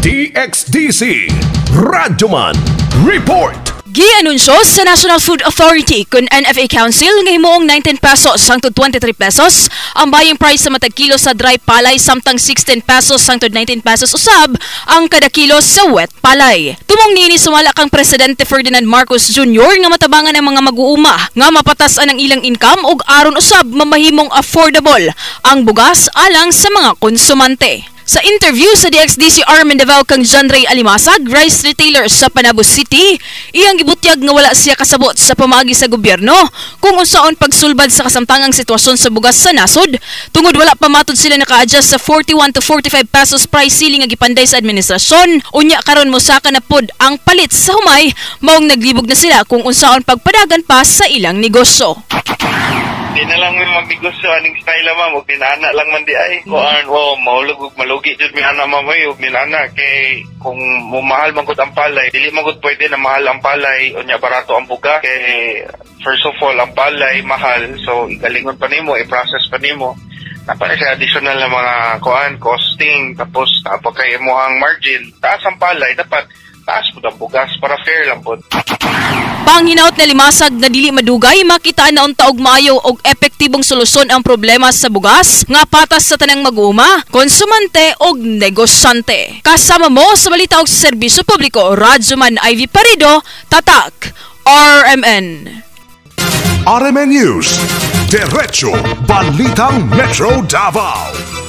DXDC Radyoman Report. Gi-anunsyo sa National Food Authority kun NFA Council nga himuong 19 pesos hangtod 23 pesos ang buying price sa matag kilo sa dry palay samtang 16 pesos hangtod 19 pesos usab ang kada kilo sa wet palay. Tumong niini sumala kang Presidente Ferdinand Marcos Jr. nga matabangan ang mga mag-uuma nga mapatasan ang ilang income ug aron usab mamahimong affordable ang bugas alang sa mga konsumante. Sa interview sa DXDC Armin Davao kang John Ray Alimasag, rice retailer sa Panabo City, iyang gibutyag nga wala siya kasabot sa pamaagi sa gobyerno kung unsaon pagsulbad sa kasamtangang sitwasyon sa bugas sa nasod, tungod wala pa matod sila naka-adjust sa 41 to 45 pesos price ceiling nga gipanday sa administrasyon, unya karon mosaka na pod ang palit sa humay, maong naglibog na sila kung unsaon pagpadagan pa sa ilang negosyo. Di na lang may magnegosyo aning style ma'am, ug minana lang man di ay. Kuan maulog ug malugi jud minana mamay ug minana kay kung mahal man gud ang palay, dili man gud pwede na mahal ang palay unya barato ang buga kay first of all ang palay mahal, so igalingon pa nimo, i-process pa nimo. Dapat sa additional na mga kuan costing, tapos kay mo ang margin, taas ang palay, dapat taas pud ang bugas para fair lang pud. Panghinaut na limasag na dili madugay, makita na unta og maayo og epektibong solusyon ang problema sa bugas nga patas sa tanang mag-uuma, konsumante og negosyante. Kasama mo sa balita og serbisyo publiko, Radyoman Ivy Parido, Tatak, RMN. RMN News, Diretso Balitang Metro Davao.